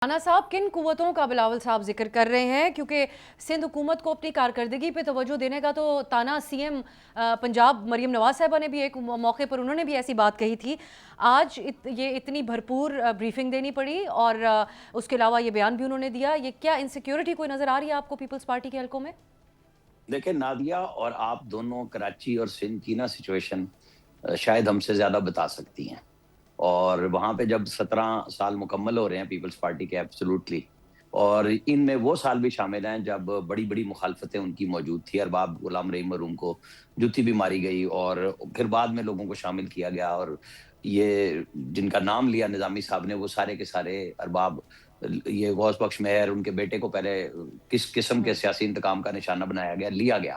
رانا صاحب کن قوتوں کا بلاول صاحب ذکر کر رہے ہیں؟ کیونکہ سندھ حکومت کو اپنی کارکردگی پہ توجہ دینے کا تو تانا سی ایم پنجاب مریم نواز صاحبہ نے بھی ایک موقع پر انہوں نے بھی ایسی بات کہی تھی. آج یہ اتنی بھرپور بریفنگ دینی پڑی اور اس کے علاوہ یہ بیان بھی انہوں نے دیا. یہ کیا انسیکیورٹی کوئی نظر آ رہی ہے آپ کو پیپلز پارٹی کے حلقوں میں؟ دیکھیں نادیہ اور آپ دونوں کراچی اور سندھ کی سچویشن شاید ہم سے زیادہ بتا سکتی ہیں. اور وہاں پہ جب 17 سال مکمل ہو رہے ہیں پیپلز پارٹی کے ایبسولوٹلی، اور ان میں وہ سال بھی شامل ہیں جب بڑی بڑی مخالفتیں ان کی موجود تھی. ارباب غلام رحیم مرحوم کو جوتی بھی ماری گئی اور پھر بعد میں لوگوں کو شامل کیا گیا، اور یہ جن کا نام لیا نظامی صاحب نے وہ سارے کے سارے ارباب، یہ غوث بخش مہر ان کے بیٹے کو پہلے کس قسم کے سیاسی انتقام کا نشانہ بنایا گیا، لیا گیا.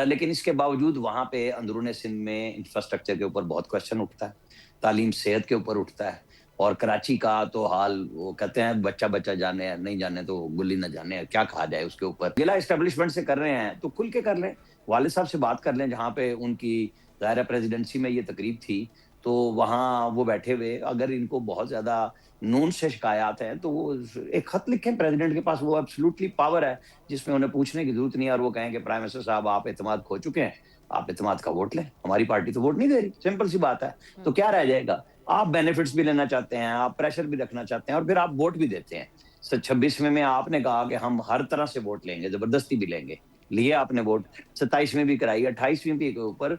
لیکن اس کے باوجود وہاں پہ اندرون سندھ میں انفراسٹرکچر کے اوپر بہت کوشچن اٹھتا ہے، تعلیم صحت کے اوپر اٹھتا ہے. اور کراچی کا تو حال وہ کہتے ہیں بچہ بچہ جانے نہیں جانے تو گلی نہ جانے، کیا کہا جائے اس کے اوپر. ضلع اسٹیبلشمنٹ سے کر رہے ہیں تو کھل کے کر لیں، والد صاحب سے بات کر لیں. جہاں پہ ان کی ظاہرہ پریزیڈنسی میں یہ تقریب تھی تو وہاں وہ بیٹھے ہوئے، اگر ان کو بہت زیادہ نون سے شکایات ہیں تو وہ ایک خط لکھیں پریزیڈنٹ کے پاس. وہ ایبسولوٹلی پاور ہے جس میں انہیں پوچھنے کی ضرورت نہیں ہے، اور وہ کہیں کہ پرائم منسٹر صاحب آپ اعتماد کھو چکے ہیں، آپ اعتماد کا ووٹ لیں. ہماری پارٹی تو ووٹ نہیں دے رہی، سمپل سی بات ہے. تو کیا رہ جائے گا؟ آپ بینیفٹس بھی لینا چاہتے ہیں، آپ پریشر بھی رکھنا چاہتے ہیں، اور پھر آپ ووٹ بھی دیتے ہیں. 26ویں میں آپ نے کہا کہ ہم ہر طرح سے ووٹ لیں گے، زبردستی بھی لیں گے، لیے آپ نے ووٹ. 27 میں بھی کرائی، 28ویں بھی کے اوپر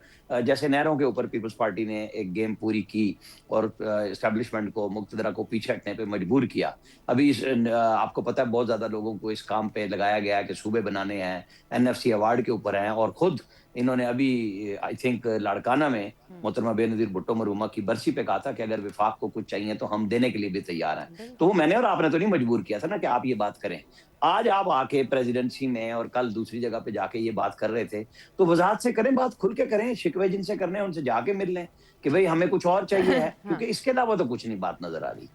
جیسے نہروں کے اوپر پیپلز پارٹی نے ایک گیم پوری کی اور اسٹیبلشمنٹ کو مقتدرہ کو پیچھے ہٹنے پہ مجبور کیا. ابھی آپ کو پتہ ہے بہت زیادہ لوگوں کو اس کام پہ لگایا گیا ہے کہ صوبے بنانے ہیں، NFC ایوارڈ کے اوپر ہیں. اور خود انہوں نے ابھی آئی تھنک لاڑکانہ میں محترمہ بے نظیر بھٹو مرحومہ کی برسی پہ کہا تھا کہ اگر وفاق کو کچھ چاہیے تو ہم دینے کے لیے بھی تیار ہیں. تو وہ میں نے اور آپ نے تو نہیں مجبور کیا تھا نا کہ آپ یہ بات کریں. آج آپ آ کے پریزیڈنسی میں اور کل دوسری جگہ پہ جا کے یہ بات کر رہے تھے تو وضاحت سے کریں، بات کھل کے کریں. شکوے جن سے کرنے ہیں ان سے جا کے مل لیں کہ بھئی ہمیں کچھ اور چاہیے ہے، کیونکہ اس کے علاوہ تو کچھ نہیں بات نظر آ رہی.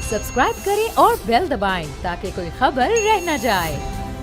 سبسکرائب کریں اور بیل دبائیں تاکہ کوئی خبر رہ نہ جائے.